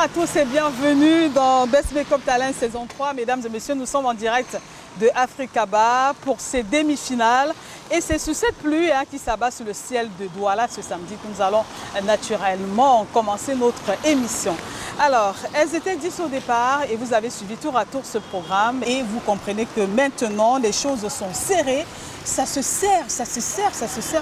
à tous et bienvenue dans Best Makeup Talent saison 3. Mesdames et messieurs, nous sommes en direct de Africaba pour ces demi-finales. Et c'est sous cette pluie qui s'abat sur le ciel de Douala ce samedi que nous allons naturellement commencer notre émission. Alors, elles étaient 10 au départ et vous avez suivi tour à tour ce programme et vous comprenez que maintenant les choses sont serrées. Ça se serre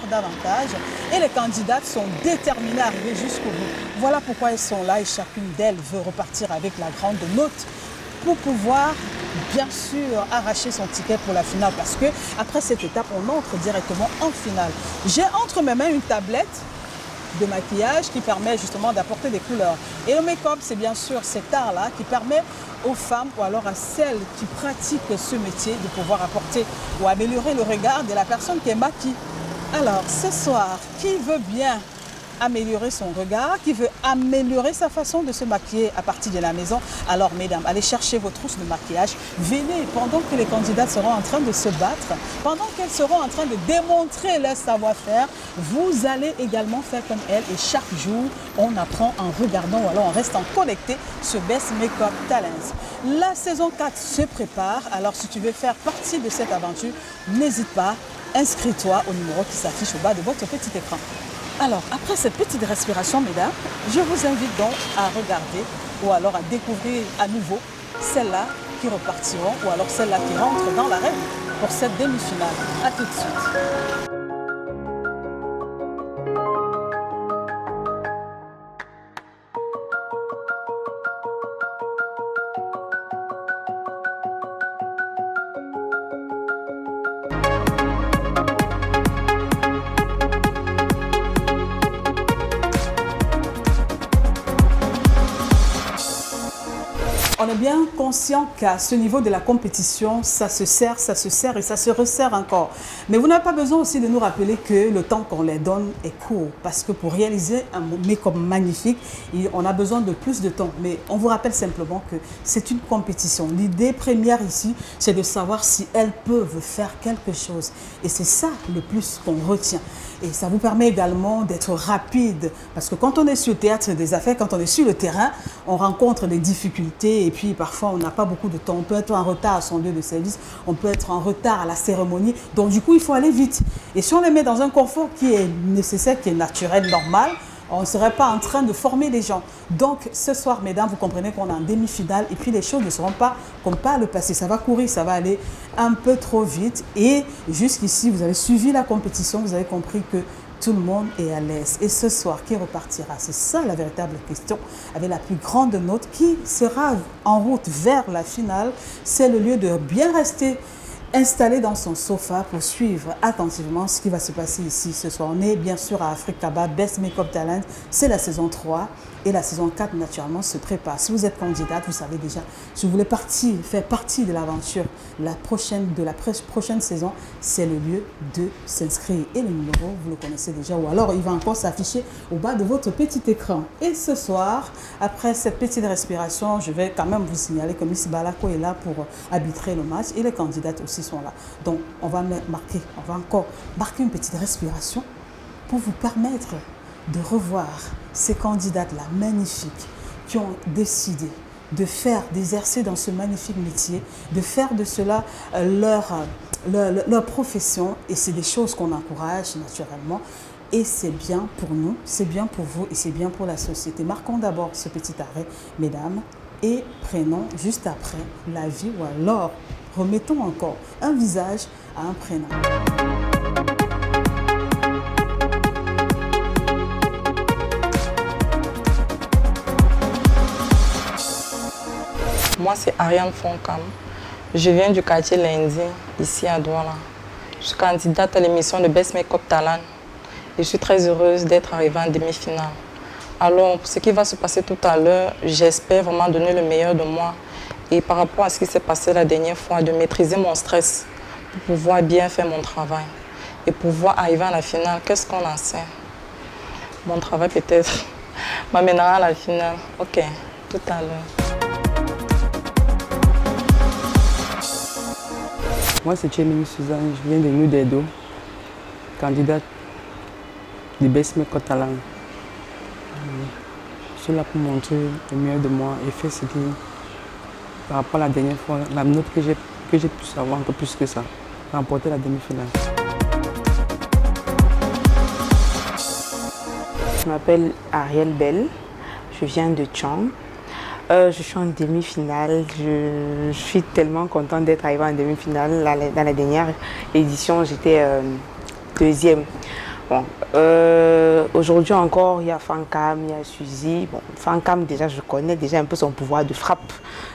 davantage et les candidates sont déterminées à arriver jusqu'au bout. Voilà pourquoi elles sont là et chacune d'elles veut repartir avec la grande note pour pouvoir bien sûr arracher son ticket pour la finale parce que après cette étape on entre directement en finale. J'ai entre mes mains une tablette de maquillage qui permet justement d'apporter des couleurs. Et le make-up, c'est bien sûr cet art-là qui permet aux femmes ou alors à celles qui pratiquent ce métier de pouvoir apporter ou améliorer le regard de la personne qui est maquillée. Alors, ce soir, qui veut bien améliorer son regard, qui veut améliorer sa façon de se maquiller à partir de la maison? Alors mesdames, allez chercher vos trousses de maquillage, venez pendant que les candidates seront en train de se battre, pendant qu'elles seront en train de démontrer leur savoir-faire, vous allez également faire comme elles et chaque jour on apprend en regardant ou alors en restant connecté sur Best Makeup Talent. La saison 4 se prépare, alors si tu veux faire partie de cette aventure, n'hésite pas, inscris-toi au numéro qui s'affiche au bas de votre petit écran. Alors, après cette petite respiration, mesdames, je vous invite donc à regarder ou alors à découvrir à nouveau celles-là qui repartiront ou alors celles-là qui rentrent dans l'arène pour cette demi-finale. A tout de suite. On est bien conscient qu'à ce niveau de la compétition, ça se serre et ça se resserre encore. Mais vous n'avez pas besoin aussi de nous rappeler que le temps qu'on les donne est court. Parce que pour réaliser un make-up magnifique, on a besoin de plus de temps. Mais on vous rappelle simplement que c'est une compétition. L'idée première ici, c'est de savoir si elles peuvent faire quelque chose. Et c'est ça le plus qu'on retient. Et ça vous permet également d'être rapide. Parce que quand on est sur le théâtre des affaires, quand on est sur le terrain, on rencontre des difficultés et puis parfois on n'a pas beaucoup de temps. On peut être en retard à son lieu de service, on peut être en retard à la cérémonie. Donc du coup, il faut aller vite. Et si on les met dans un confort qui est nécessaire, qui est naturel, normal, on ne serait pas en train de former les gens. Donc ce soir, mesdames, vous comprenez qu'on est en demi-finale et puis les choses ne seront pas comme par le passé. Ça va courir, ça va aller un peu trop vite. Et jusqu'ici, vous avez suivi la compétition, vous avez compris que tout le monde est à l'aise. Et ce soir, qui repartira? C'est ça la véritable question. Avec la plus grande note qui sera en route vers la finale, c'est le lieu de bien rester installé dans son sofa pour suivre attentivement ce qui va se passer ici ce soir. On est bien sûr à Africaba, Best Makeup Talent, c'est la saison 3 et la saison 4 naturellement se prépare. Si vous êtes candidate, vous savez déjà, si vous voulez faire partie de l'aventure de la prochaine saison, c'est le lieu de s'inscrire. Et le numéro, vous le connaissez déjà ou alors il va encore s'afficher au bas de votre petit écran. Et ce soir, après cette petite respiration, je vais quand même vous signaler que Miss Balako est là pour arbitrer le match et les candidates aussi sont là. Donc, on va encore marquer une petite respiration pour vous permettre de revoir ces candidates-là magnifiques qui ont décidé d'exercer dans ce magnifique métier, de faire de cela leur profession. Et c'est des choses qu'on encourage naturellement. Et c'est bien pour nous, c'est bien pour vous et c'est bien pour la société. Marquons d'abord ce petit arrêt, mesdames, et prenons juste après la vie ou alors remettons encore un visage à un prénom. Moi, c'est Ariane Foncam. Je viens du quartier Lundi, ici à Douala. Je suis candidate à l'émission de Best Makeup Talent. Et je suis très heureuse d'être arrivée en demi-finale. Alors, pour ce qui va se passer tout à l'heure, j'espère vraiment donner le meilleur de moi. Et par rapport à ce qui s'est passé la dernière fois, de maîtriser mon stress pour pouvoir bien faire mon travail. Et pouvoir arriver à la finale, qu'est-ce qu'on en sait? Mon travail peut-être m'amènera à la finale. Ok, tout à l'heure. Moi, c'est Tchémini Suzanne, je viens de Nudedo, candidate de Best Makeup Talent. Je suis là pour montrer le mieux de moi et faire ce qui, par rapport à la dernière fois, la note que j'ai pu savoir un peu plus que ça, remporter la demi-finale. Je m'appelle Ariel Bell, je viens de Tchang. Je suis en demi-finale. Je suis tellement contente d'être arrivée en demi-finale. Dans la dernière édition, j'étais deuxième. Bon, aujourd'hui encore, il y a Fankam, il y a Suzy. Bon, Fankam, déjà, je connais déjà un peu son pouvoir de frappe.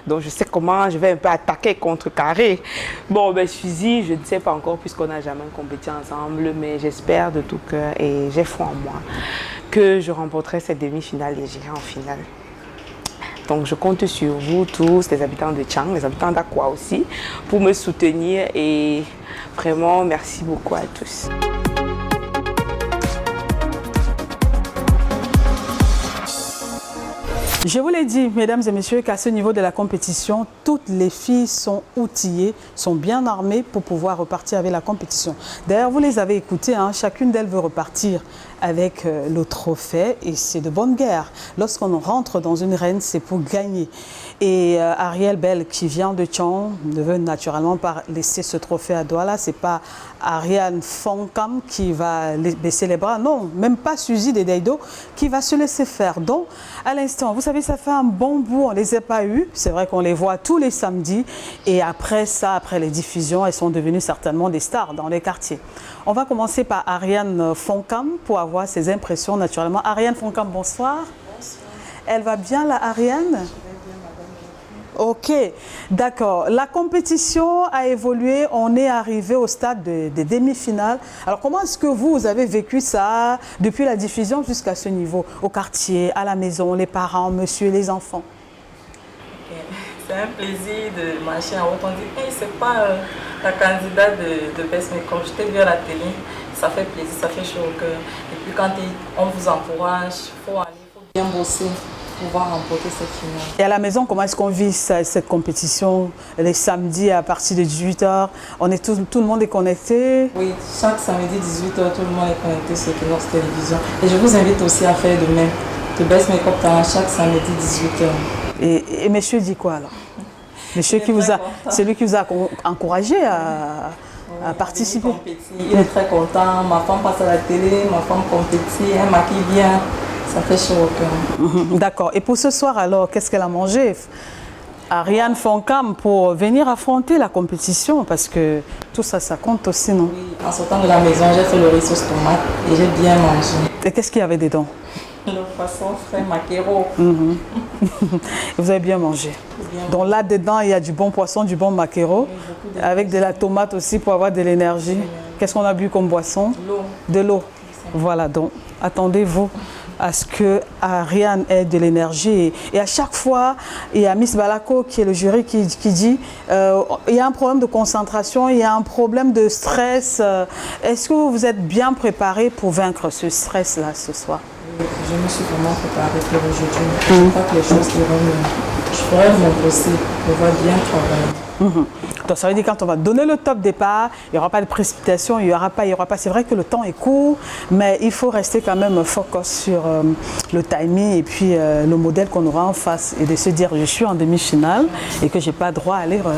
Donc, je sais comment je vais un peu attaquer, contrecarrer. Bon, ben, Suzy, je ne sais pas encore puisqu'on n'a jamais compétit ensemble, mais j'espère de tout cœur et j'ai foi en moi que je remporterai cette demi-finale et j'irai en finale. Donc, je compte sur vous tous, les habitants de Tchang, les habitants d'Aqua aussi, pour me soutenir et vraiment, merci beaucoup à tous. Je vous l'ai dit, mesdames et messieurs, qu'à ce niveau de la compétition, toutes les filles sont outillées, sont bien armées pour pouvoir repartir avec la compétition. D'ailleurs, vous les avez écoutées, hein, chacune d'elles veut repartir avec le trophée et c'est de bonne guerre. Lorsqu'on rentre dans une reine, c'est pour gagner. Et Ariel Bell, qui vient de Tchang, ne veut naturellement pas laisser ce trophée à Douala. Ce n'est pas Ariane Fonkam qui va baisser les bras. Non, même pas Suzy de Deido qui va se laisser faire. Donc, à l'instant, vous savez, ça fait un bon bout, on ne les a pas eus. C'est vrai qu'on les voit tous les samedis. Et après ça, après les diffusions, elles sont devenues certainement des stars dans les quartiers. On va commencer par Ariane Fonkam pour avoir ses impressions naturellement. Ariane Fonkam, bonsoir. Bonsoir. Elle va bien, la Ariane? Ok, d'accord. La compétition a évolué, on est arrivé au stade des demi-finales. Alors comment est-ce que vous avez vécu ça depuis la diffusion jusqu'à ce niveau, au quartier, à la maison, les parents, monsieur, les enfants? C'est un plaisir de marcher en haut. On dit, hey, c'est pas la candidate de Best Makeup, je t'ai vu à la télé, ça fait plaisir, ça fait chaud au cœur. Et puis quand on vous encourage, il faut aller, il faut bien bosser. Pouvoir remporter cette finale. Et à la maison, comment est-ce qu'on vit cette compétition les samedis à partir de 18h? Tout le monde est connecté? Oui, chaque samedi 18h, tout le monde est connecté sur Equinox Télévision. Et je vous invite aussi à faire de même. Le Best Makeup Talent chaque samedi 18h. Et monsieur dit quoi alors? Monsieur c'est lui qui vous a encouragé à participer. Il est très content. Ma femme passe à la télé, ma femme compétit, elle maquille bien. Ça fait chaud au cœur. D'accord. Et pour ce soir, alors, qu'est-ce qu'elle a mangé? Ariane Fonkam, pour venir affronter la compétition, parce que tout ça, ça compte aussi, non? Oui, en sortant de la maison, j'ai fait le riz sauce tomate et j'ai bien mangé. Et qu'est-ce qu'il y avait dedans? Le poisson frais maquereau. Vous avez bien mangé. Donc là-dedans, il y a du bon poisson, du bon maquereau, oui, avec de la tomate aussi pour avoir de l'énergie. Qu'est-ce qu'on a bu comme boisson? L'eau. De l'eau. Voilà, donc attendez-vous à ce que Ariane ait de l'énergie. Et à chaque fois, il y a Miss Balako qui est le jury qui dit il y a un problème de concentration, il y a un problème de stress. Est-ce que vous êtes bien préparé pour vaincre ce stress-là ce soir? Je me suis vraiment préparée pour aujourd'hui. Je crois que les choses iront mieux. Je ferai mon possible pour pouvoir bien travailler. Donc ça veut dire quand on va donner le top départ, il n'y aura pas de précipitation, il n'y aura pas. C'est vrai que le temps est court, mais il faut rester quand même focus sur le timing et puis le modèle qu'on aura en face et de se dire je suis en demi-finale et que je n'ai pas droit à l'erreur.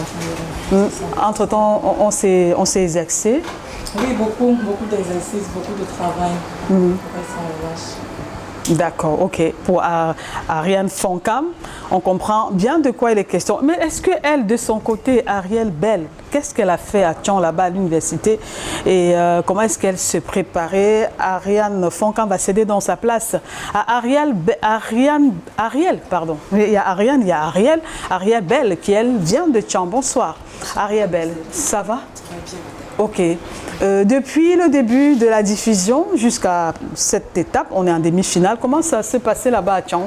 Entre-temps, on s'est exercé. Oui, beaucoup d'exercices, beaucoup de travail. D'accord, ok. Pour Ariane Fonkam, on comprend bien de quoi il est question. Mais est-ce qu'elle, de son côté, Ariel Bell, qu'est-ce qu'elle a fait à Tchang, là-bas, à l'université? Et comment est-ce qu'elle se préparait? Ariane Fonkam va céder dans sa place à Ariel, pardon. Il y a Ariane, il y a Ariel Bell, qui, elle, vient de Tchang. Bonsoir. Ariel Bell, ça va? Ok. Depuis le début de la diffusion jusqu'à cette étape, on est en demi-finale. Comment ça s'est passé là-bas à Tchang?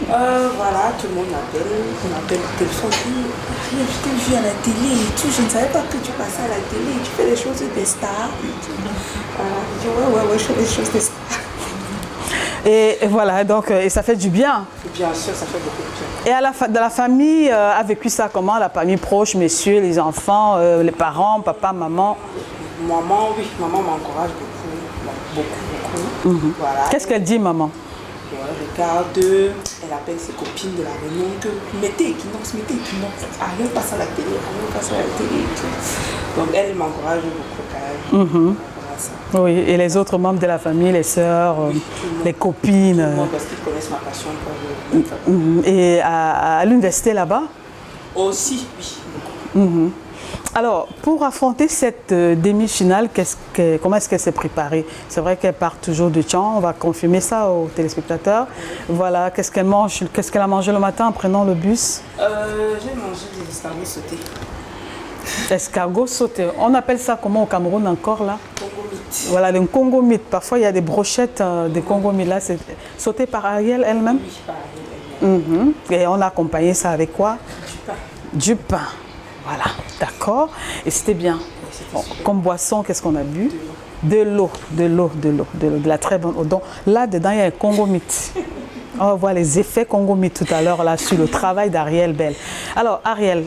Voilà, tout le monde m'appelle, on m'appelle au téléphone. Je t'ai vu à la télé et tout, je ne savais pas que tu passais à la télé, tu fais des choses des stars. Voilà, je dis ouais, je fais des choses des stars. Et voilà, donc et ça fait du bien. Bien sûr, ça fait beaucoup de bien. Et dans la famille, a vécu ça comment? La famille proche, messieurs, les enfants, les parents, papa, maman? Maman, oui, maman m'encourage beaucoup. Voilà. Qu'est-ce qu'elle dit, maman? elle regarde, elle appelle ses copines de la réunion que mettez Equinox. Ariel passe à la télé, Ariel passe à la télé et tout. Donc elle m'encourage beaucoup quand même. Voilà, ça. Oui, et les autres membres de la famille, les sœurs, les copines. Moi, parce qu'ils connaissent ma passion pour le Et à l'université là-bas? Aussi, oui, beaucoup. Alors, pour affronter cette demi-finale, comment est-ce qu'elle s'est préparée? C'est vrai qu'elle part toujours du champ, on va confirmer ça aux téléspectateurs. Voilà, qu'est-ce qu'elle mange, qu'est-ce qu'elle a mangé le matin en prenant le bus? J'ai mangé des escargots sautés. Escargots sautés. On appelle ça comment au Cameroun encore là? Congo meat. Voilà, le Congo meat. Parfois, il y a des brochettes de Congo meat là, c'est sauté par Ariel elle-même? Oui, pareil. Et on a accompagné ça avec quoi? Du pain. Du pain. Voilà, d'accord. Et c'était bien. Bon, comme boisson, qu'est-ce qu'on a bu? De l'eau, de la très bonne eau. Donc là-dedans, il y a un Congo Meat. On va voir les effets Congo Meat tout à l'heure là sur le travail d'Ariel Bell. Alors Ariel,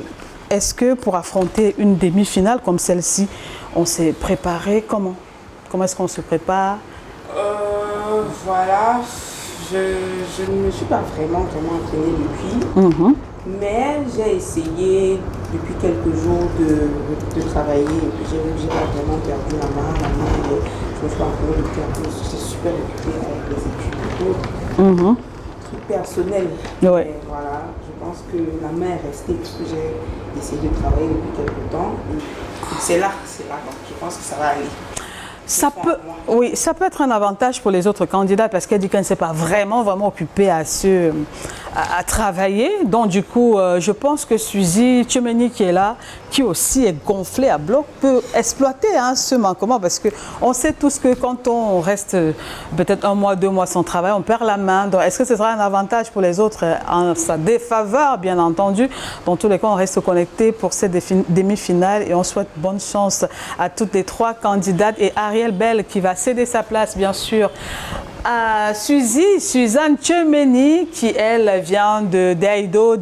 est-ce que pour affronter une demi-finale comme celle-ci, on s'est préparé comment? Comment est-ce qu'on se prépare? Voilà, je ne me suis pas vraiment entraînée depuis. Mais j'ai essayé depuis quelques jours de travailler et puis j'ai pas vraiment perdu la main. Je me suis pas entraînée depuis un peu. Je suis super occupée avec les études et d'autres trucs personnels. Ouais. Mais voilà, je pense que la main est restée parce que j'ai essayé de travailler depuis quelques temps. Et c'est là. Donc je pense que ça va aller. Ça peut, oui, ça peut être un avantage pour les autres candidats parce qu'elle dit qu'elle ne s'est pas vraiment occupée à travailler. Donc du coup, je pense que Suzy Tchemeni qui est là, qui aussi est gonflée à bloc, peut exploiter ce manquement parce qu'on sait tous que quand on reste peut-être 1 mois, 2 mois sans travail, on perd la main. Donc est-ce que ce sera un avantage pour les autres en sa défaveur, bien entendu? Dans tous les cas, on reste connecté pour cette demi-finale et on souhaite bonne chance à toutes les 3 candidates et Ariel Bell qui va céder sa place, bien sûr, à Suzanne Tchemeni, qui, elle, vient de Deido.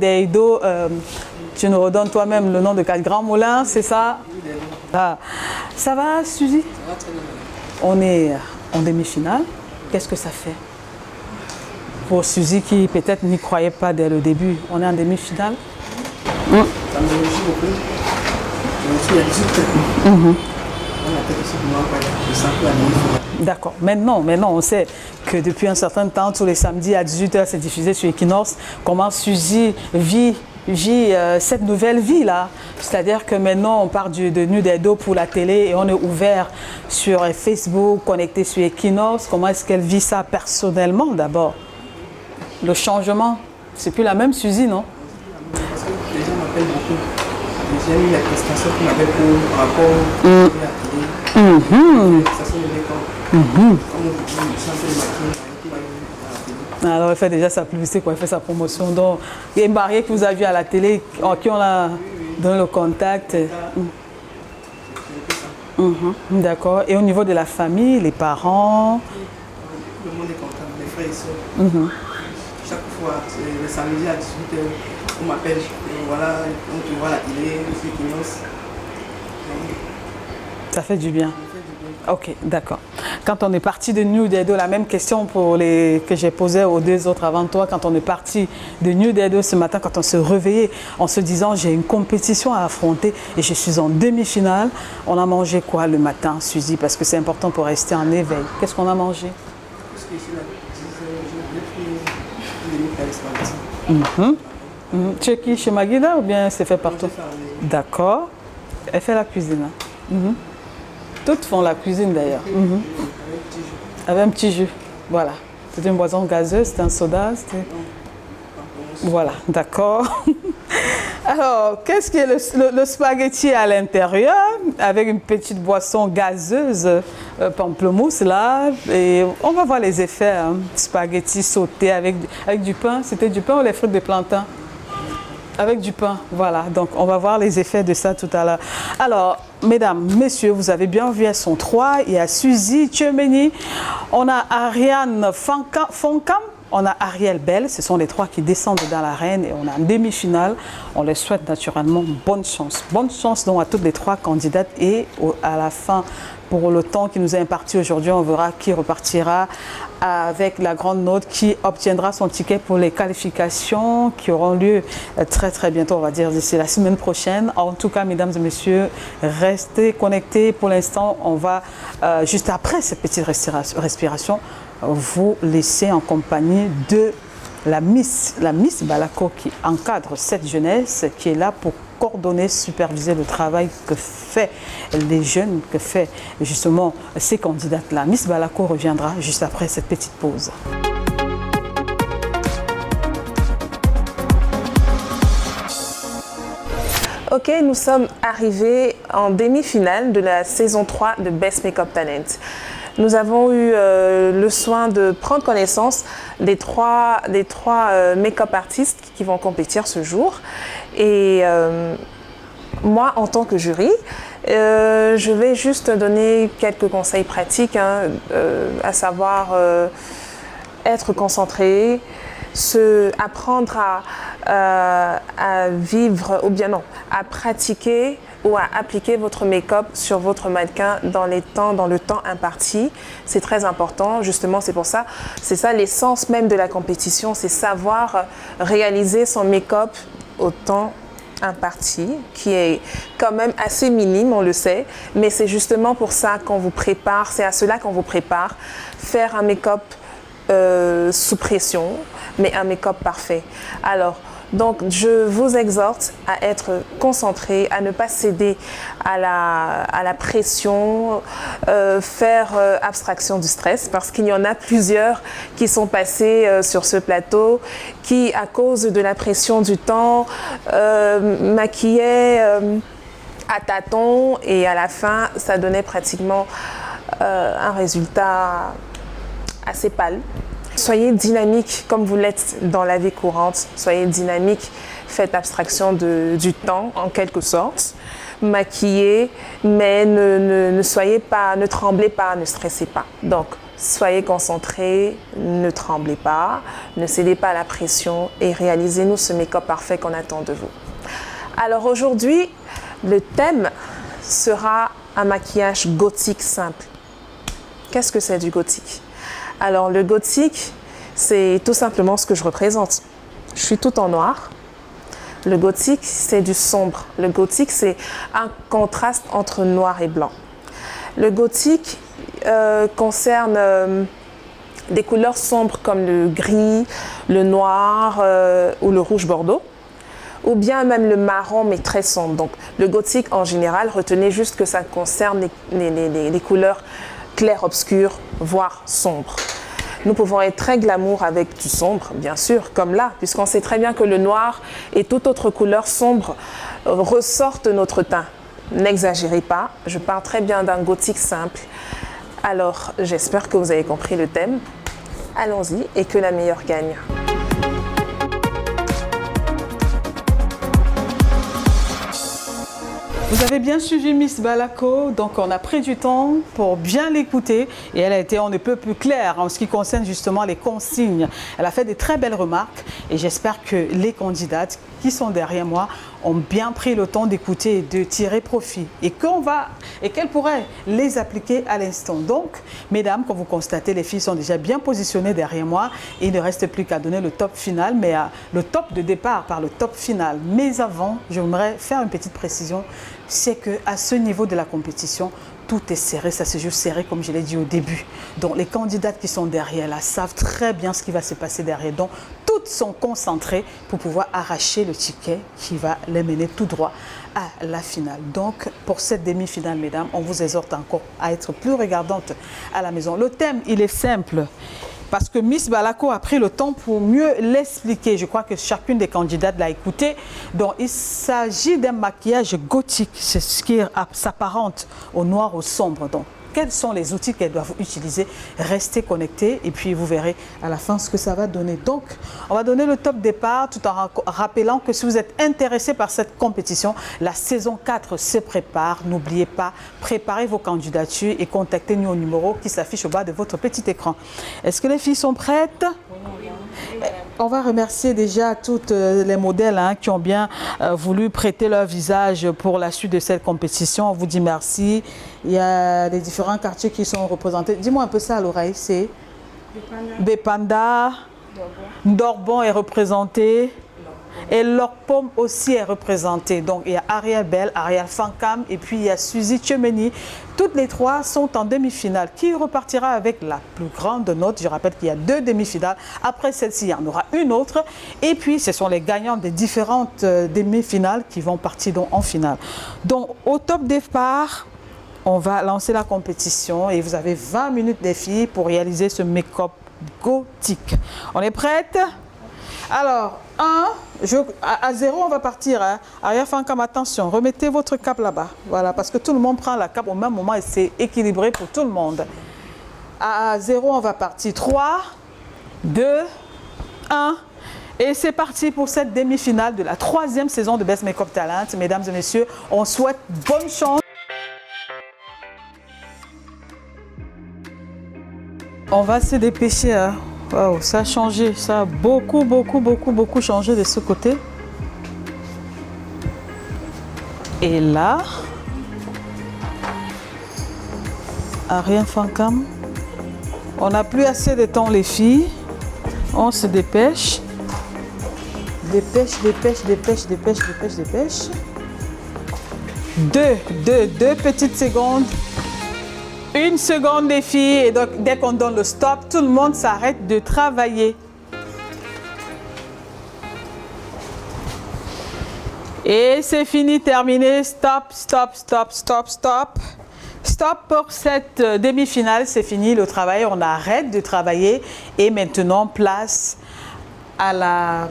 Tu nous redonnes toi-même le nom de 4 Grands Moulins, c'est ça? Ah. Ça va, Suzy? Ça va très bien. On est en demi-finale. Qu'est-ce que ça fait pour Suzy qui, peut-être, n'y croyait pas dès le début? On est en demi-finale. Ça me réjouit beaucoup. Je me suis dit D'accord. Maintenant, on sait que depuis un certain temps, tous les samedis à 18h, c'est diffusé sur Equinox. Comment Suzy vit cette nouvelle vie-là. C'est-à-dire que maintenant, on part de Nu Dedo pour la télé et on est ouvert sur Facebook, connecté sur Equinox. Comment est-ce qu'elle vit ça personnellement d'abord? Le changement, c'est plus la même Suzy, non? Parce que les gens m'appellent beaucoup. J'ai eu la prestation qu'on m'appelle pour rapport à la télé. Ça se met comme on dit, alors, elle fait déjà sa publicité, quoi. Elle fait sa promotion. Donc, il y a une barrière que vous avez vue à la télé, qui on a donné le contact. D'accord. Et au niveau de la famille, les parents? Tout le monde est content, les frères et sœurs. Chaque fois, le samedi à 18h, on m'appelle. Voilà, on te voit à la télé, sur Equinox. Ça fait du bien. Ok, d'accord. Quand on est parti de Nu Dedo, la même question que j'ai posée aux 2 autres avant toi, quand on est parti de Nu Dedo ce matin, quand on se réveillait en se disant j'ai une compétition à affronter et je suis en demi-finale, on a mangé quoi le matin, Suzy? Parce que c'est important pour rester en éveil. Qu'est-ce qu'on a mangé? Parce que c'est la petite, Tu es qui, chez Maguida ou bien c'est fait par toi? D'accord. Elle fait la cuisine. Toutes font la cuisine d'ailleurs. Avec un petit jus. Voilà. C'est une boisson gazeuse, c'est un soda. Voilà, d'accord. Alors, qu'est-ce qui est le spaghetti à l'intérieur avec une petite boisson gazeuse, pamplemousse là. Et on va voir les effets. Spaghetti sauté avec du pain. C'était du pain ou les fruits de plantain? Avec du pain, voilà. Donc, on va voir les effets de ça tout à l'heure. Alors, mesdames, messieurs, vous avez bien vu, elles sont 3. Il y a Suzy Tchemeni. On a Ariane Fonkam. On a Ariel Bell, ce sont les 3 qui descendent dans l'arène et on a une demi-finale. On les souhaite naturellement bonne chance. Bonne chance donc à toutes les 3 candidates et à la fin, pour le temps qui nous est imparti aujourd'hui, on verra qui repartira avec la grande note, qui obtiendra son ticket pour les qualifications qui auront lieu très bientôt, on va dire d'ici la semaine prochaine. En tout cas, mesdames et messieurs, restez connectés. Pour l'instant, on va, juste après cette petite respiration, vous laisser en compagnie de la Miss Balako qui encadre cette jeunesse, qui est là pour coordonner, superviser le travail que fait les jeunes, que fait justement ces candidates-là. Miss Balako reviendra juste après cette petite pause. Ok, nous sommes arrivés en demi-finale de la saison 3 de Best Makeup Talent. Nous avons eu le soin de prendre connaissance des trois make-up artistes qui vont compétir ce jour. Et moi, en tant que jury, je vais juste donner quelques conseils pratiques, à savoir être concentré, apprendre à vivre, ou bien non, à pratiquer ou à appliquer votre make-up sur votre mannequin dans le temps imparti. C'est très important, justement, c'est pour ça. C'est ça l'essence même de la compétition, c'est savoir réaliser son make-up au temps imparti, qui est quand même assez minime, on le sait, mais c'est justement pour ça qu'on vous prépare, c'est à cela qu'on vous prépare, faire un make-up sous pression, mais un make-up parfait. Alors, donc, je vous exhorte à être concentré, à ne pas céder à la pression, faire abstraction du stress, parce qu'il y en a plusieurs qui sont passés sur ce plateau, qui, à cause de la pression du temps, maquillaient à tâtons, et à la fin, ça donnait pratiquement un résultat assez pâle. Soyez dynamique comme vous l'êtes dans la vie courante. Soyez dynamique, faites abstraction du temps en quelque sorte. Maquillez, mais ne tremblez pas, ne stressez pas. Donc, soyez concentrés, ne tremblez pas, ne cédez pas à la pression et réalisez-nous ce make-up parfait qu'on attend de vous. Alors aujourd'hui, le thème sera un maquillage gothique simple. Qu'est-ce que c'est du gothique ? Alors le gothique, c'est tout simplement ce que je représente. Je suis tout en noir. Le gothique, c'est du sombre. Le gothique, c'est un contraste entre noir et blanc. Le gothique concerne des couleurs sombres comme le gris, le noir ou le rouge bordeaux, ou bien même le marron mais très sombre. Donc le gothique en général, retenez juste que ça concerne les couleurs clair-obscur, voire sombre. Nous pouvons être très glamour avec du sombre, bien sûr, comme là, puisqu'on sait très bien que le noir et toute autre couleur sombre ressortent de notre teint. N'exagérez pas, je parle très bien d'un gothique simple. Alors, j'espère que vous avez compris le thème. Allons-y et que la meilleure gagne. Vous avez bien suivi Miss Balako, donc on a pris du temps pour bien l'écouter et elle a été on ne peut plus claire en ce qui concerne justement les consignes. Elle a fait de très belles remarques et j'espère que les candidates qui sont derrière moi ont bien pris le temps d'écouter et de tirer profit et qu'elles pourraient les appliquer à l'instant. Donc, mesdames, comme vous constatez, les filles sont déjà bien positionnées derrière moi. Il ne reste plus qu'à donner le top final, mais le top de départ par le top final. Mais avant, j'aimerais faire une petite précision, c'est qu'à ce niveau de la compétition, tout est serré, ça se joue serré comme je l'ai dit au début. Donc les candidates qui sont derrière là savent très bien ce qui va se passer derrière. Donc toutes sont concentrées pour pouvoir arracher le ticket qui va les mener tout droit à la finale. Donc pour cette demi-finale, mesdames, on vous exhorte encore à être plus regardantes à la maison. Le thème, il est simple. Parce que Miss Balako a pris le temps pour mieux l'expliquer. Je crois que chacune des candidates l'a écouté. Donc, il s'agit d'un maquillage gothique. C'est ce qui s'apparente au noir, au sombre. Donc, quels sont les outils qu'elles doivent utiliser. Restez connectés et puis vous verrez à la fin ce que ça va donner. Donc, on va donner le top départ tout en rappelant que si vous êtes intéressé par cette compétition, la saison 4 se prépare. N'oubliez pas, préparez vos candidatures et contactez-nous au numéro qui s'affiche au bas de votre petit écran. Est-ce que les filles sont prêtes? On va remercier déjà toutes les modèles qui ont bien voulu prêter leur visage pour la suite de cette compétition. On vous dit merci. Il y a les différents quartiers qui sont représentés. Dis-moi un peu ça à l'oreille. C'est Bépanda, Dorbon est représenté. Et Lorpom aussi est représenté. Donc il y a Ariel Bell, Ariel Fankam et puis il y a Suzy Tchemeni. Toutes les trois sont en demi-finale. Qui repartira avec la plus grande note? Je rappelle qu'il y a 2 demi-finales. Après celle-ci, il y en aura une autre. Et puis ce sont les gagnants des différentes demi-finales qui vont partir donc en finale. Donc au top départ, on va lancer la compétition et vous avez 20 minutes les filles pour réaliser ce make-up gothique. On est prête? Alors, à 0, on va partir. Arrière Fankam, attention, remettez votre cape là-bas. Voilà, parce que tout le monde prend la cape au même moment et c'est équilibré pour tout le monde. À 0, on va partir. 3, 2, 1. Et c'est parti pour cette demi-finale de la 3e saison de Best Makeup Talent. Mesdames et messieurs, on souhaite bonne chance. On va se dépêcher. Wow, ça a changé, ça a beaucoup changé de ce côté. Et là, Ariel Fankam, on n'a plus assez de temps les filles, on se dépêche. Dépêche. 2 petites secondes. 1 seconde les filles et donc dès qu'on donne le stop, tout le monde s'arrête de travailler. Et c'est fini, terminé. Stop. Stop pour cette demi-finale, c'est fini le travail, on arrête de travailler et maintenant place à la...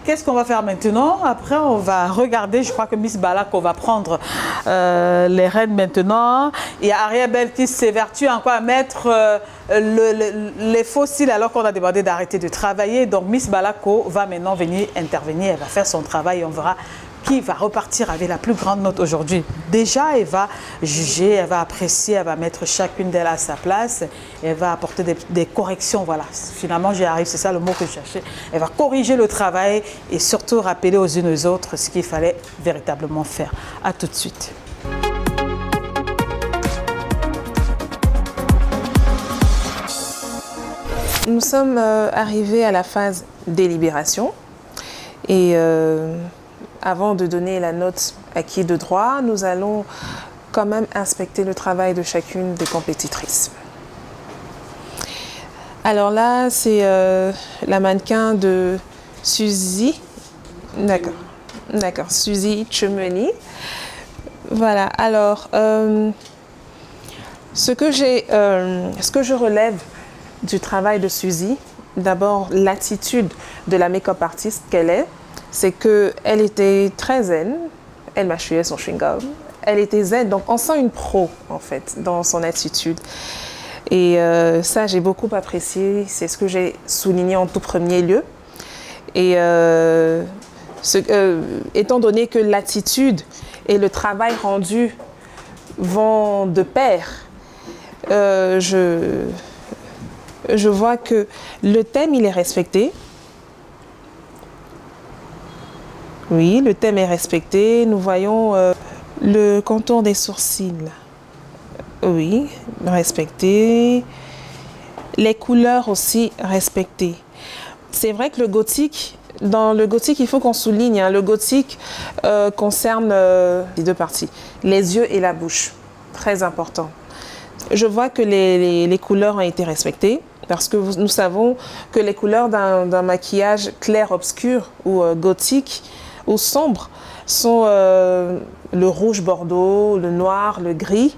Qu'est-ce qu'on va faire maintenant? Après, on va regarder, je crois que Miss Balako va prendre les rênes maintenant. Il y a Ariel Bell qui s'évertue encore à mettre les faux cils alors qu'on a demandé d'arrêter de travailler. Donc Miss Balako va maintenant venir intervenir, elle va faire son travail et on verra qui va repartir avec la plus grande note aujourd'hui. Déjà, elle va juger, elle va apprécier, elle va mettre chacune d'elles à sa place, elle va apporter des corrections. Voilà, finalement, j'y arrive, c'est ça le mot que je cherchais. Elle va corriger le travail et surtout rappeler aux unes aux autres ce qu'il fallait véritablement faire. À tout de suite. Nous sommes arrivés à la phase délibération et avant de donner la note à qui de droit, nous allons quand même inspecter le travail de chacune des compétitrices. Alors là, c'est la mannequin de Suzy. D'accord, Suzy Tchemeni. Voilà, alors, ce que je relève du travail de Suzy, d'abord l'attitude de la make-up artiste qu'elle est, c'est qu'elle était très zen, elle mâchait son chewing-gum, elle était zen, donc on sent une pro en fait dans son attitude. Et ça j'ai beaucoup apprécié, c'est ce que j'ai souligné en tout premier lieu. Et étant donné que l'attitude et le travail rendu vont de pair, je vois que le thème il est respecté. Oui, le thème est respecté. Nous voyons le contour des sourcils. Oui, respecté. Les couleurs aussi respectées. C'est vrai que le gothique, dans le gothique, il faut qu'on souligne, le gothique concerne les 2 parties, les yeux et la bouche. Très important. Je vois que les couleurs ont été respectées parce que nous savons que les couleurs d'un maquillage clair-obscur ou gothique ou sombre sont le rouge bordeaux, le noir, le gris.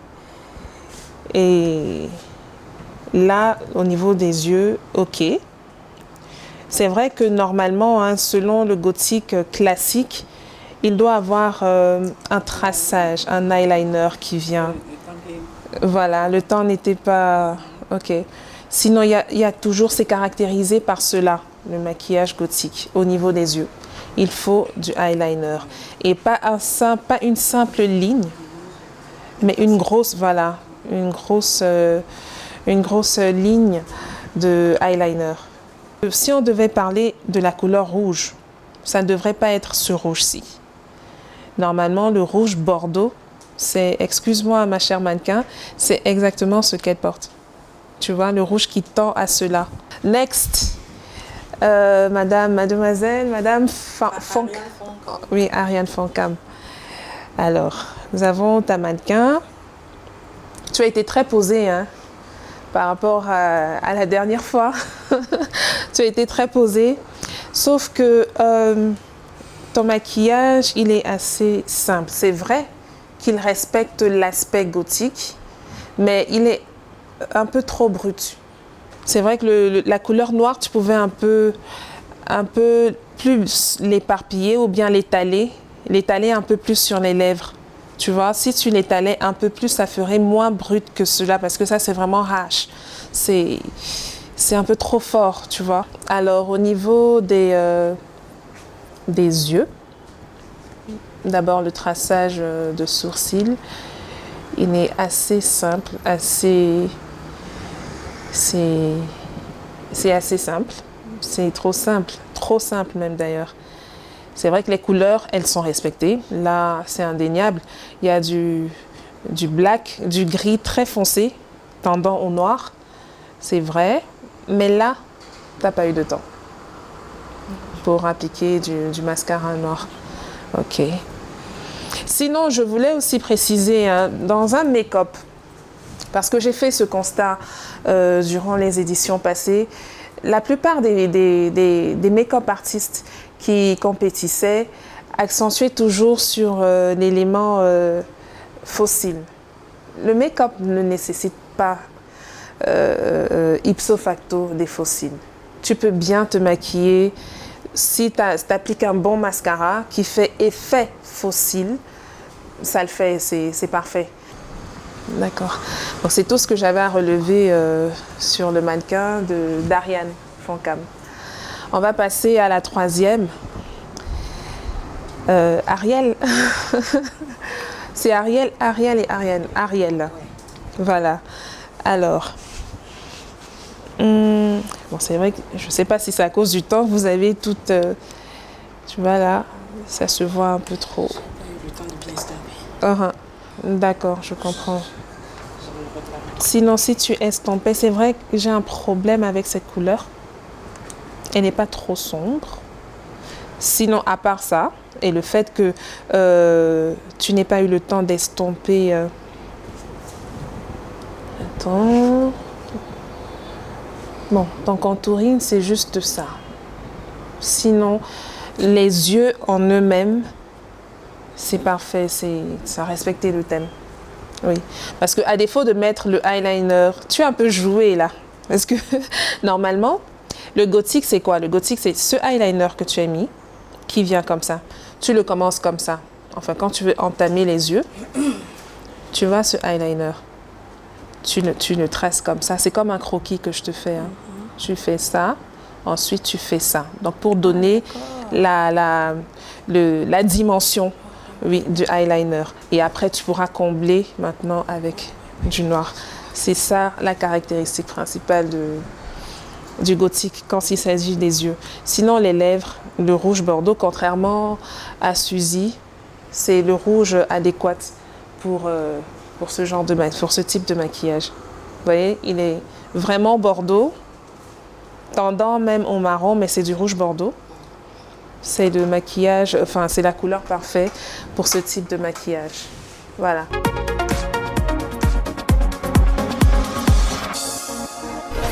Et là, au niveau des yeux, ok. C'est vrai que normalement, selon le gothique classique, il doit avoir un traçage, un eyeliner qui vient. Voilà, le temps n'était pas... Ok. Sinon, il y a toujours, c'est caractérisé par cela, le maquillage gothique, au niveau des yeux. Il faut du eyeliner. Et pas une simple ligne, mais une grosse, voilà, une grosse ligne de eyeliner. Si on devait parler de la couleur rouge, ça ne devrait pas être ce rouge-ci. Normalement, le rouge bordeaux, c'est, excuse-moi ma chère mannequin, c'est exactement ce qu'elle porte. Tu vois, le rouge qui tend à cela. Next, Madame Fonk. Oui, Ariane Foncam. Alors, nous avons ta mannequin. Tu as été très posée, hein, par rapport à la dernière fois. Tu as été très posée. Sauf que ton maquillage, il est assez simple. C'est vrai qu'il respecte l'aspect gothique, mais il est un peu trop brut. C'est vrai que la couleur noire, tu pouvais un peu plus l'éparpiller ou bien l'étaler un peu plus sur les lèvres. Tu vois, si tu l'étalais un peu plus, ça ferait moins brut que cela, parce que ça, c'est vraiment harsh. C'est un peu trop fort, tu vois. Alors, au niveau des yeux, d'abord le traçage de sourcils, il est assez simple, c'est assez simple. C'est trop simple même d'ailleurs. C'est vrai que les couleurs, elles sont respectées. Là, c'est indéniable. Il y a du black, du gris très foncé, tendant au noir. C'est vrai. Mais là, tu n'as pas eu de temps pour appliquer du mascara noir. Ok. Sinon, je voulais aussi préciser, hein, dans un make-up, parce que j'ai fait ce constat durant les éditions passées, la plupart des make-up artistes qui compétissaient accentuaient toujours sur l'élément fossile. Le make-up ne nécessite pas ipso facto des fossiles. Tu peux bien te maquiller si tu appliques un bon mascara qui fait effet fossile, ça le fait, c'est parfait. D'accord. Donc c'est tout ce que j'avais à relever sur le mannequin d'Ariane Foncam. On va passer à la troisième. Ariel. C'est Ariel et Ariane. Ariel. Voilà. Alors. Bon, c'est vrai que je ne sais pas si c'est à cause du temps. Vous avez toutes... tu vois là, ça se voit un peu trop. J'ai pas eu le temps de bien estamper. D'accord, je comprends. Sinon, si tu estampais, c'est vrai que j'ai un problème avec cette couleur. Elle n'est pas trop sombre. Sinon, à part ça, et le fait que tu n'aies pas eu le temps d'estomper... Attends... Bon, ton contouring, c'est juste ça. Sinon, les yeux en eux-mêmes, c'est parfait, ça a respecté le thème. Oui, parce qu'à défaut de mettre le eyeliner, tu as un peu joué là. Parce que normalement, le gothique, c'est quoi? Le gothique, c'est ce eyeliner que tu as mis, qui vient comme ça. Tu le commences comme ça. Enfin, quand tu veux entamer les yeux, tu vois ce eyeliner. Tu le traces comme ça. C'est comme un croquis que je te fais. Hein. Tu fais ça, ensuite tu fais ça. Donc pour donner la dimension, oui, du eyeliner. Et après tu pourras combler maintenant avec du noir. C'est ça la caractéristique principale du gothique quand il s'agit des yeux. Sinon les lèvres, le rouge bordeaux, contrairement à Suzy, c'est le rouge adéquat pour ce type de maquillage. Vous voyez, il est vraiment bordeaux, tendant même au marron, mais c'est du rouge bordeaux. C'est le maquillage, enfin c'est la couleur parfaite pour ce type de maquillage. Voilà.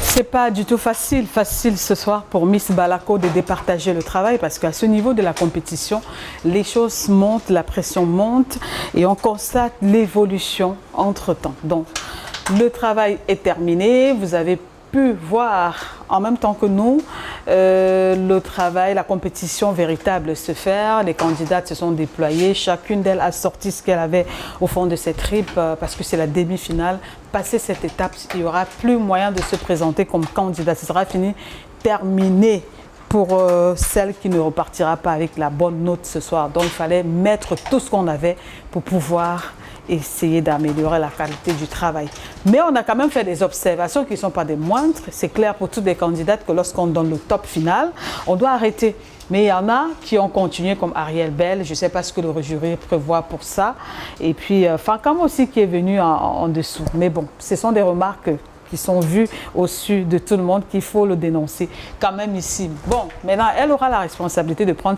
C'est pas du tout facile ce soir pour Miss Balako de départager le travail parce qu'à ce niveau de la compétition, les choses montent, la pression monte et on constate l'évolution entre-temps. Donc, le travail est terminé, vous avez pu voir en même temps que nous le travail, la compétition véritable se faire. Les candidates se sont déployées. Chacune d'elles a sorti ce qu'elle avait au fond de ses tripes parce que c'est la demi-finale. Passer cette étape, il n'y aura plus moyen de se présenter comme candidat. Ce sera fini, terminé pour celle qui ne repartira pas avec la bonne note ce soir. Donc, il fallait mettre tout ce qu'on avait pour pouvoir essayer d'améliorer la qualité du travail. Mais on a quand même fait des observations qui ne sont pas des moindres. C'est clair pour toutes les candidates que lorsqu'on donne le top final, on doit arrêter. Mais il y en a qui ont continué comme Ariel Bell. Je ne sais pas ce que le jury prévoit pour ça. Et puis Fankam aussi qui est venu en dessous. Mais bon, ce sont des remarques qui sont vues au-dessus de tout le monde, qu'il faut le dénoncer quand même ici. Bon, maintenant, elle aura la responsabilité de prendre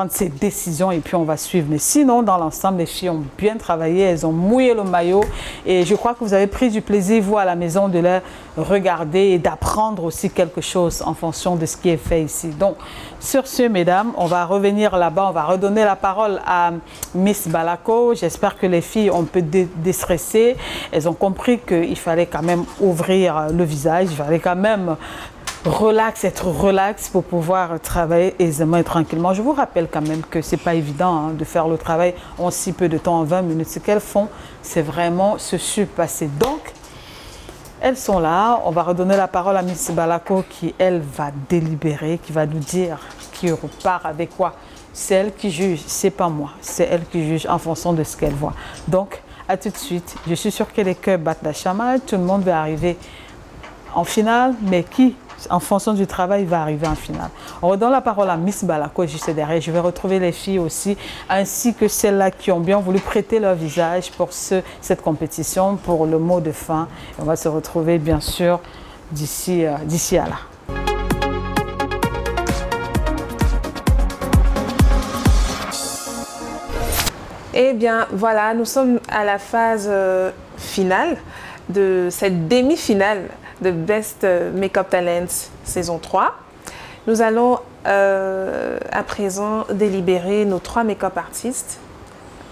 ses décisions et puis on va suivre. Mais sinon, dans l'ensemble, les filles ont bien travaillé, elles ont mouillé le maillot et je crois que vous avez pris du plaisir, vous, à la maison, de les regarder et d'apprendre aussi quelque chose en fonction de ce qui est fait ici. Donc, sur ce, mesdames, on va revenir là-bas, on va redonner la parole à Miss Balako. J'espère que les filles ont un peu déstressé. Elles ont compris qu'il fallait quand même ouvrir le visage, il fallait quand même être relax pour pouvoir travailler aisément et tranquillement. Je vous rappelle quand même que c'est pas évident de faire le travail en si peu de temps, en 20 minutes. Ce qu'elles font, c'est vraiment se surpasser. Donc, elles sont là. On va redonner la parole à Miss Balako qui, elle, va délibérer, qui va nous dire qui repart avec quoi. C'est elle qui juge, c'est pas moi. C'est elle qui juge en fonction de ce qu'elle voit. Donc, à tout de suite. Je suis sûre que les cœurs battent la chamade. Tout le monde va arriver en finale, mais qui, en fonction du travail, va arriver en finale. On redonne la parole à Miss Balako juste derrière. Je vais retrouver les filles aussi, ainsi que celles-là qui ont bien voulu prêter leur visage pour cette compétition, pour le mot de fin. Et on va se retrouver, bien sûr, d'ici à là. Eh bien, voilà, nous sommes à la phase finale de cette demi-finale de Best Makeup Talent saison 3. Nous allons à présent délibérer nos 3 make-up artistes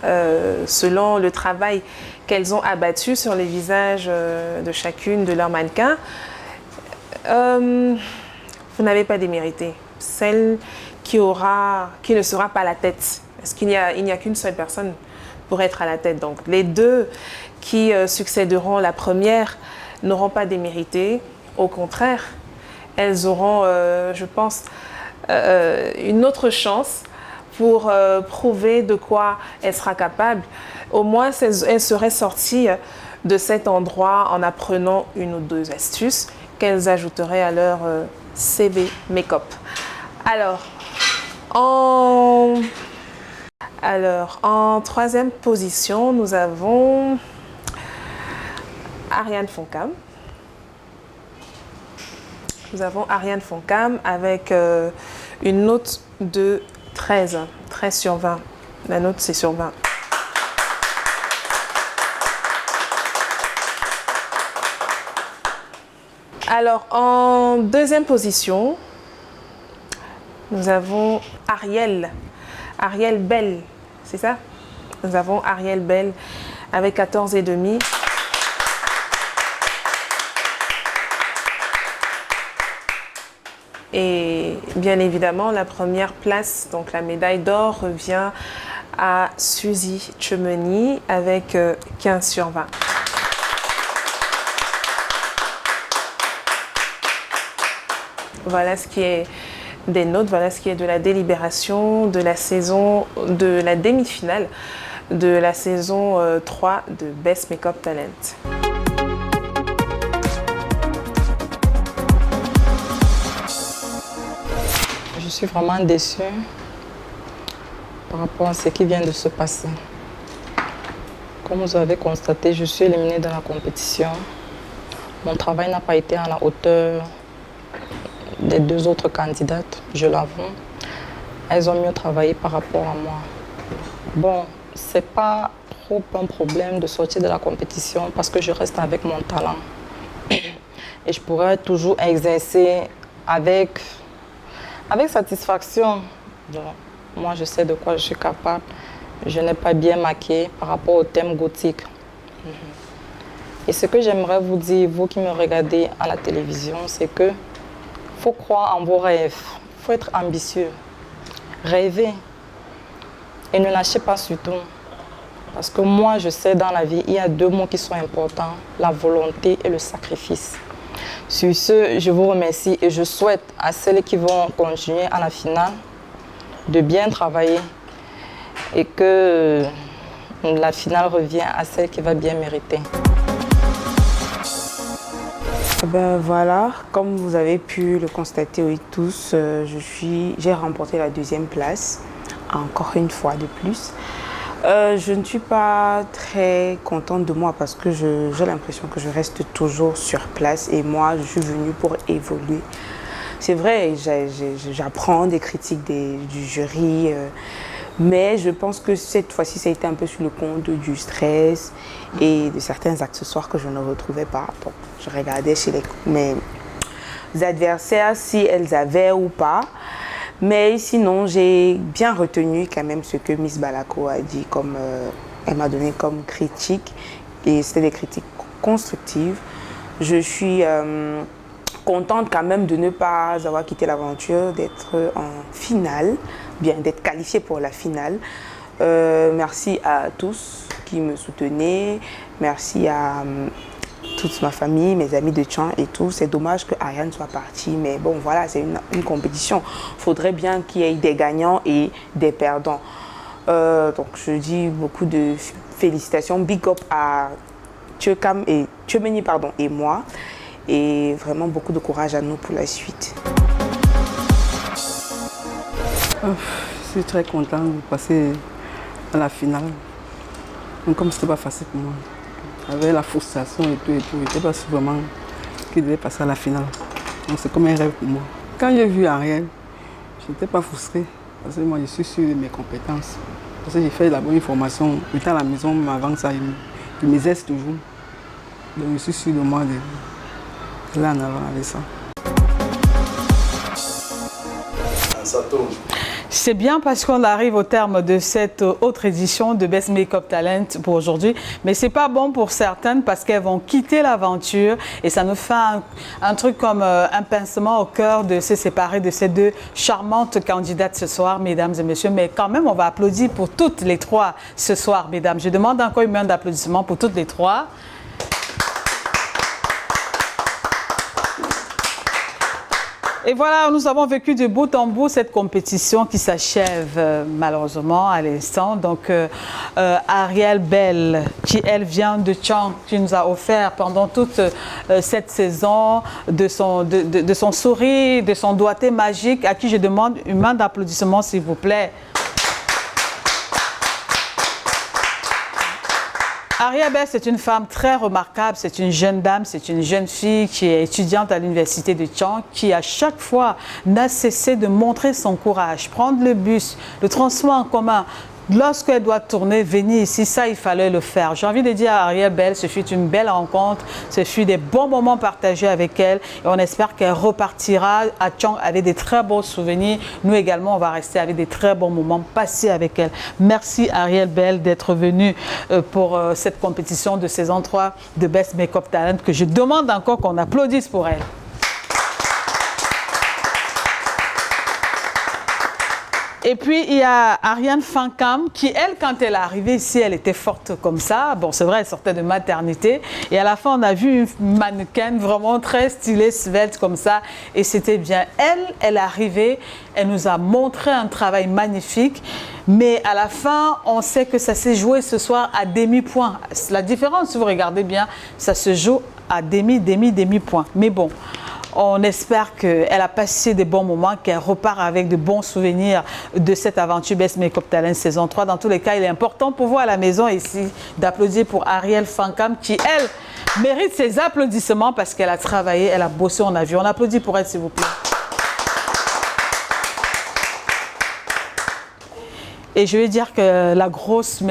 selon le travail qu'elles ont abattu sur les visages de chacune de leurs mannequins. Vous n'avez pas démérité. Celle qui ne sera pas à la tête. Parce qu'il n'y a qu'une seule personne pour être à la tête. Donc, les 2 qui succéderont la première n'auront pas démérité. Au contraire, elles auront, je pense, une autre chance pour prouver de quoi elle sera capable. Au moins, elle serait sortie de cet endroit en apprenant 1 ou 2 astuces qu'elles ajouteraient à leur CV make-up. Alors, en 3e position, nous avons Ariane Fonkam. Nous avons Ariane Fonkam avec une note de 13 sur 20. La note, c'est sur 20. Alors, en 2e position, nous avons Ariel Bell, c'est ça? Nous avons Ariel Bell avec 14,5. Et bien évidemment, la première place, donc la médaille d'or, revient à Suzy Chemeny avec 15 sur 20. Voilà ce qui est des notes, voilà ce qui est de la délibération de la saison, de la demi-finale de la saison 3 de Best Makeup Talent. Je suis vraiment déçue par rapport à ce qui vient de se passer. Comme vous avez constaté, je suis éliminée de la compétition. Mon travail n'a pas été à la hauteur des 2 autres candidates, je l'avoue. Elles ont mieux travaillé par rapport à moi. Bon, c'est pas trop un problème de sortir de la compétition parce que je reste avec mon talent. Et je pourrais toujours exercer avec satisfaction. Donc, moi, je sais de quoi je suis capable. Je n'ai pas bien maquillé par rapport au thème gothique. Et ce que j'aimerais vous dire, vous qui me regardez à la télévision, c'est que Il faut croire en vos rêves. Il faut être ambitieux. Rêver. Et ne lâchez pas surtout. Parce que moi, je sais dans la vie, il y a 2 mots qui sont importants. La volonté et le sacrifice. Sur ce, je vous remercie et je souhaite à celles qui vont continuer à la finale de bien travailler et que la finale revient à celle qui va bien mériter. Ben voilà, comme vous avez pu le constater oui, tous, j'ai remporté la 2e place, encore une fois de plus. Je ne suis pas très contente de moi parce que j'ai l'impression que je reste toujours sur place et moi je suis venue pour évoluer. C'est vrai, j'apprends des critiques du jury, mais je pense que cette fois-ci ça a été un peu sur le compte du stress et de certains accessoires que je ne retrouvais pas. Donc, je regardais chez mes adversaires si elles avaient ou pas. Mais sinon, j'ai bien retenu quand même ce que Miss Balako a dit, comme elle m'a donné comme critique. Et c'était des critiques constructives. Je suis contente quand même de ne pas avoir quitté l'aventure, d'être en finale, bien d'être qualifiée pour la finale. Merci à tous qui me soutenaient. Merci à toute ma famille, mes amis de Tchang et tout. C'est dommage que Ariane soit partie, mais bon, voilà, c'est une compétition. Il faudrait bien qu'il y ait des gagnants et des perdants. Donc, je dis beaucoup de félicitations. Big up à Tchemeni et moi. Et vraiment beaucoup de courage à nous pour la suite. Je suis très contente de passer à la finale. Donc, comme ce n'était pas facile pour moi. Avec la frustration et tout, je n'étais pas sûre vraiment qu'il devait passer à la finale. Donc c'est comme un rêve pour moi. Quand j'ai vu Ariel, je n'étais pas frustrée parce que moi je suis sûre de mes compétences. Parce que j'ai fait la bonne formation. J'étais à la maison, mais avant ça, je m'exerce toujours. Donc je suis sûre de moi d'aller en avant avec ça. Ça tourne. C'est bien parce qu'on arrive au terme de cette autre édition de Best Makeup Talent pour aujourd'hui. Mais c'est pas bon pour certaines parce qu'elles vont quitter l'aventure et ça nous fait un truc comme un pincement au cœur de se séparer de ces 2 charmantes candidates ce soir, mesdames et messieurs. Mais quand même, on va applaudir pour toutes les 3 ce soir, mesdames. Je demande encore une main d'applaudissement pour toutes les 3. Et voilà, nous avons vécu de bout en bout cette compétition qui s'achève malheureusement à l'instant. Donc, Ariel Bell, qui elle vient de Tchang, qui nous a offert pendant toute cette saison de son sourire, de son doigté magique, à qui je demande une main d'applaudissement s'il vous plaît. Ariel Bell, c'est une femme très remarquable, c'est une jeune dame, c'est une jeune fille qui est étudiante à l'université de Tchang, qui à chaque fois n'a cessé de montrer son courage, prendre le bus, le transport en commun. Lorsqu'elle doit tourner, venir ici, ça, il fallait le faire. J'ai envie de dire à Ariel Bell, ce fut une belle rencontre, ce fut des bons moments partagés avec elle et on espère qu'elle repartira à Tchang avec des très beaux souvenirs. Nous également, on va rester avec des très bons moments passés avec elle. Merci Ariel Bell d'être venue pour cette compétition de saison 3 de Best Makeup Talent que je demande encore qu'on applaudisse pour elle. Et puis, il y a Ariane Fankam qui, elle, quand elle est arrivée ici, elle était forte comme ça. Bon, c'est vrai, elle sortait de maternité. Et à la fin, on a vu une mannequin vraiment très stylée, svelte comme ça. Et c'était bien. Elle est arrivée, elle nous a montré un travail magnifique. Mais à la fin, on sait que ça s'est joué ce soir à demi-point. La différence, si vous regardez bien, ça se joue à demi-point. Mais bon. On espère qu'elle a passé des bons moments, qu'elle repart avec de bons souvenirs de cette aventure Best Makeup Talent saison 3. Dans tous les cas, il est important pour vous à la maison ici d'applaudir pour Ariel Fankam qui, elle, mérite ses applaudissements parce qu'elle a travaillé, elle a bossé, on a vu. On applaudit pour elle, s'il vous plaît. Et je vais dire que la grosse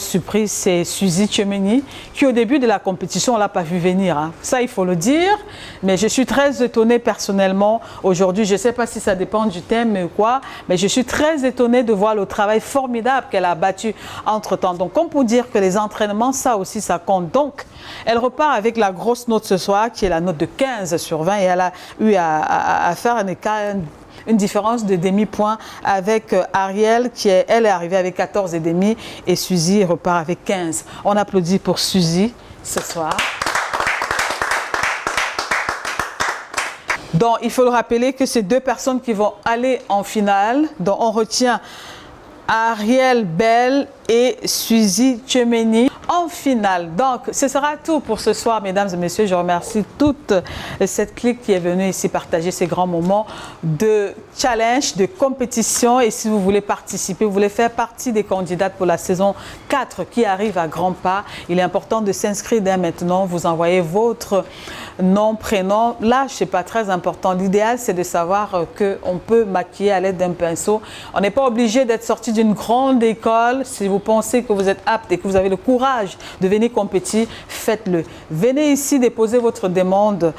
surprise, c'est Suzy Tchemeni, qui au début de la compétition, on ne l'a pas vu venir. Hein. Ça, il faut le dire. Mais je suis très étonnée personnellement aujourd'hui. Je ne sais pas si ça dépend du thème ou quoi, mais je suis très étonnée de voir le travail formidable qu'elle a battu entre-temps. Donc, comme pour dire que les entraînements, ça aussi, ça compte. Donc, elle repart avec la grosse note ce soir, qui est la note de 15 sur 20. Et elle a eu à faire un écart, une différence de demi-point avec Ariel, elle est arrivée avec 14,5 et Suzy repart avec 15. On applaudit pour Suzy ce soir. Donc, il faut le rappeler que ces deux personnes qui vont aller en finale, donc on retient Ariel Bell et Suzy Tchemeni en finale. Donc, ce sera tout pour ce soir, mesdames et messieurs. Je remercie toute cette clique qui est venue ici partager ces grands moments de challenge, de compétition. Et si vous voulez participer, vous voulez faire partie des candidates pour la saison 4 qui arrive à grands pas, il est important de s'inscrire dès maintenant. Vous envoyez votre nom, prénom. Là, ce n'est pas très important. L'idéal, c'est de savoir qu'on peut maquiller à l'aide d'un pinceau. On n'est pas obligé d'être sorti d'une grande école. Si vous pensez que vous êtes apte et que vous avez le courage de venir compétir, faites-le. Venez ici déposer votre demande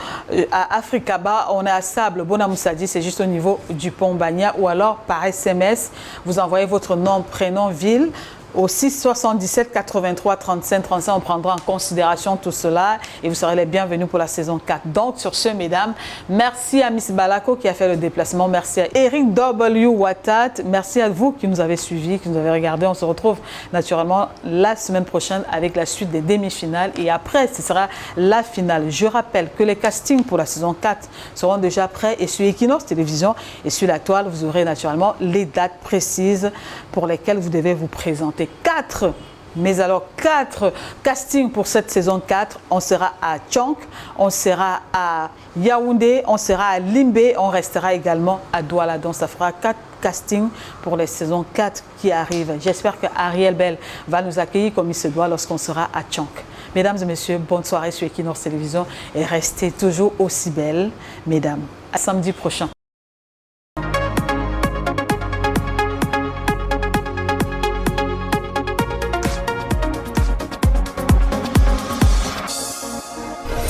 à Africaba. On est à Sable, Bonamoussadi, c'est juste au niveau du pont Bagna, ou alors par SMS, vous envoyez votre nom, prénom, ville au 677 83 35 35. On prendra en considération tout cela et vous serez les bienvenus pour la saison 4. Donc, sur ce, mesdames, merci à Miss Balako qui a fait le déplacement. Merci à Eric W. Watat. Merci à vous qui nous avez suivis, qui nous avez regardés. On se retrouve naturellement la semaine prochaine avec la suite des demi-finales. Et après, ce sera la finale. Je rappelle que les castings pour la saison 4 seront déjà prêts. Et sur Equinox Télévision et sur la toile, vous aurez naturellement les dates précises pour lesquelles vous devez vous présenter. 4 castings pour cette saison 4. On sera à Tchonk, on sera à Yaoundé, on sera à Limbé, on restera également à Douala. Donc ça fera 4 castings pour les saisons 4 qui arrivent. J'espère que Ariel Bell va nous accueillir comme il se doit lorsqu'on sera à Tchonk. Mesdames et messieurs, bonne soirée sur Equinox Télévision et restez toujours aussi belles, mesdames. À samedi prochain.